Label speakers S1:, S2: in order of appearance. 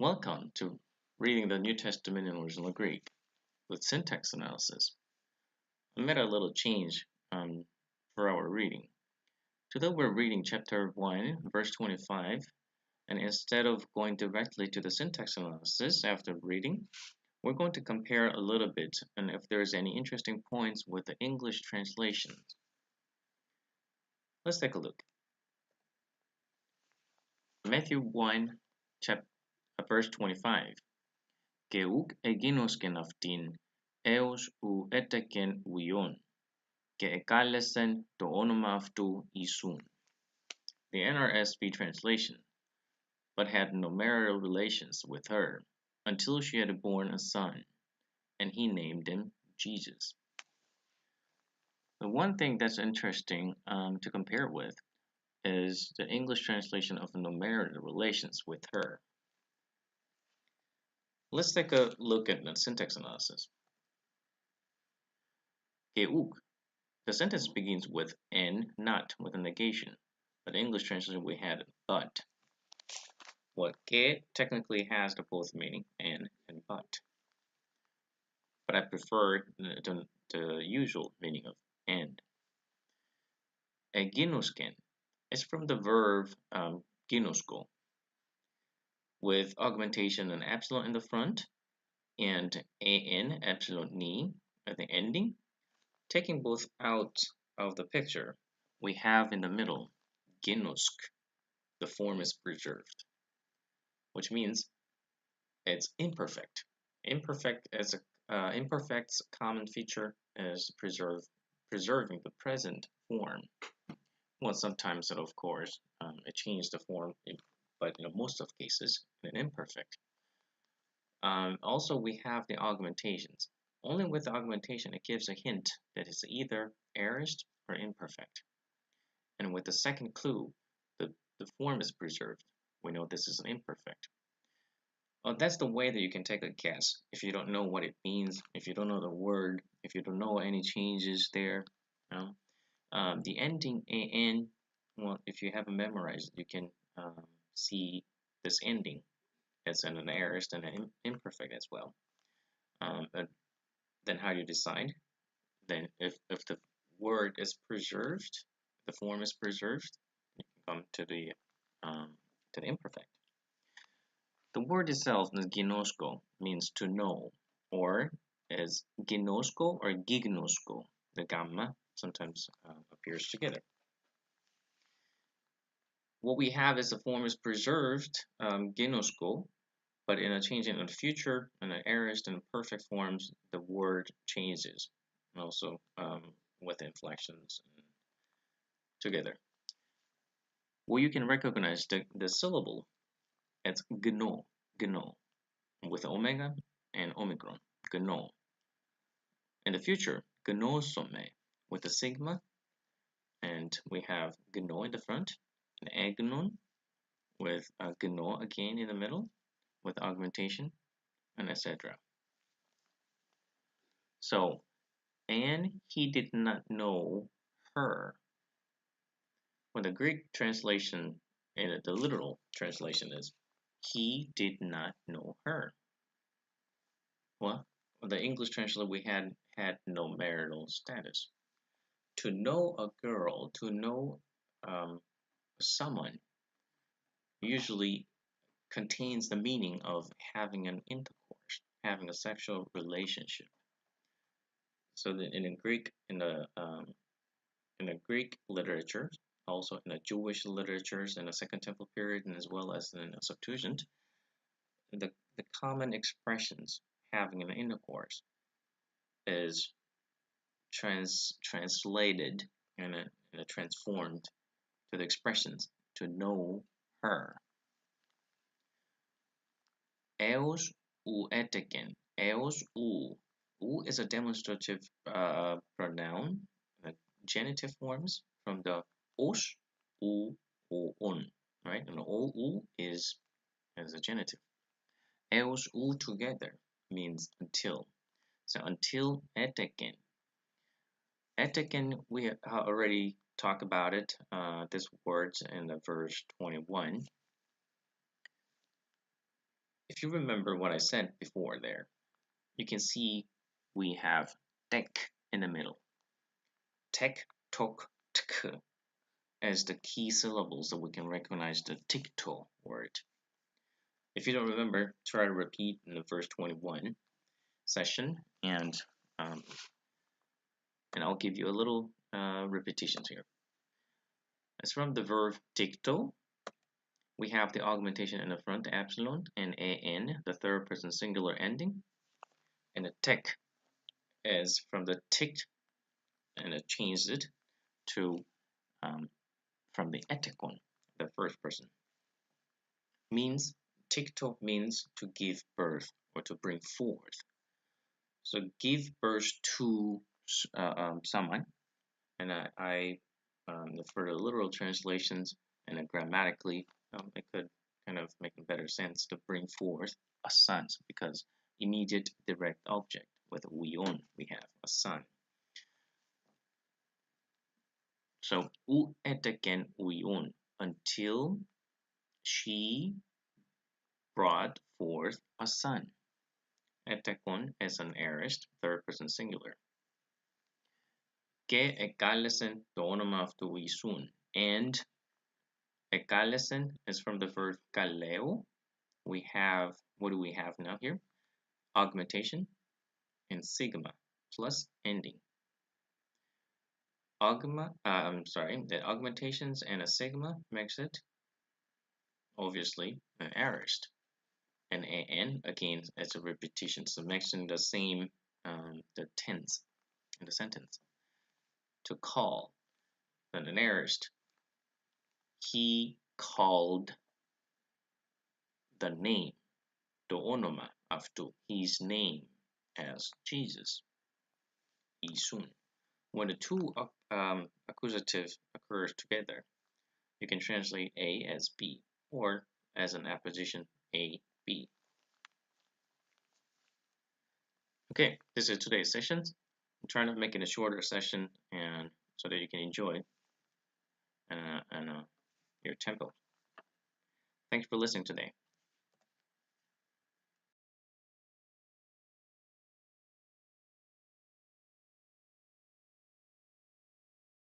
S1: Welcome to reading the New Testament in original Greek with syntax analysis. I made a little change for our reading. Today we're reading chapter 1, verse 25, and instead of going directly to the syntax analysis after reading, we're going to compare a little bit and if there's any interesting points with the English translations. Let's take a look. Matthew 1, verse 25. Geuk eginosken αυτήν έως ου έτεκεν ουιόν και εκάλεσεν το όνομα αυτού Ιησούν. The NRSV translation, but had no marital relations with her until she had borne a son, and he named him Jesus. The one thing that's interesting to compare with is the English translation of no marital relations with her. Let's take a look at the syntax analysis. Geuk. The sentence begins with "and," not with a negation, but in English translation we had "but." Well, "que" technically has the both meaning "and" "but," but I prefer the usual meaning of "and." Ginosken is from the verb ginosko, with augmentation and epsilon in the front, and an epsilon ni at the ending. Taking both out of the picture, we have in the middle ginosk. The form is preserved, which means it's imperfect. Imperfect's common feature is preserving the present form. Well, sometimes it, of course, it changes the form, but in most of cases, an imperfect. Also, we have the augmentations. Only with the augmentation, it gives a hint that it's either aorist or imperfect. And with the second clue, the form is preserved. We know this is an imperfect. Well, that's the way that you can take a guess. If you don't know what it means, if you don't know the word, if you don't know any changes there, the ending an, well, if you haven't memorized, you can see this ending as an aorist and an imperfect as well. Then how do you decide? Then if the word is preserved, the form is preserved, you can come to the imperfect. The word itself, ginosko, means to know, or as ginosko or gignosko. The gamma sometimes appears together. What we have is the form is preserved, ginosko, but in a change in the future, in the aorist and perfect forms, the word changes, and also with inflections together. Well, you can recognize the syllable as gno, with omega and omicron, gno. In the future, gnosome, with a sigma, and we have gno in the front, and agnon, with gno again in the middle, with augmentation, and etc. So, and he did not know her. When the Greek translation, and the literal translation is, he did not know her. Well, the English translation we had no marital status. To know a girl, to know someone, usually contains the meaning of having an intercourse, having a sexual relationship. So in the Greek, in the Greek literature, also in the Jewish literatures in the Second Temple period, and as well as in the Septuagint, the common expressions having an intercourse is translated and transformed to the expressions to know her. Eos ou eteken. Eos ou. Ou is a demonstrative pronoun, genitive forms from the os, ou, on, right? And ou is as a genitive. Eos ou together means until. So until eteken. Eteken, we already talked about it, this words in the verse 21. If you remember what I said before there, you can see we have tek in the middle. Tek, tok, tk as the key syllables that we can recognize the tikto word. If you don't remember, try to repeat in the verse 21 session, and I'll give you a little repetitions here. As from the verb tikto, we have the augmentation in the front, epsilon, and an, the third person singular ending, and the tek is from the tikt, and it changed it to from the etikon, the first person. Means tikto means to give birth or to bring forth. So give birth to someone, and for the literal translations and grammatically, it could kind of make a better sense to bring forth a son, because immediate direct object with uion, we have a son. So u eteken uion, until she brought forth a son. Etekon is an aorist, third person singular. Και εκάλεσεν το όνομα αυτού Ιησούν. And εκάλεσεν is from the verb kaleo. We have, what do we have now here? Augmentation and sigma plus ending. The augmentations and a sigma makes it obviously an aorist. And an, again, it's a repetition, so mention the same, the tense in the sentence. To call, then an aorist. He called the name, το όνομα αυτού, his name, as Jesus, Ιησούν. When the two accusative occurs together, you can translate A as B, or as an apposition A, B. Okay, this is today's session. I'm trying to make it a shorter session, and so that you can enjoy your tempo. Thanks for listening today.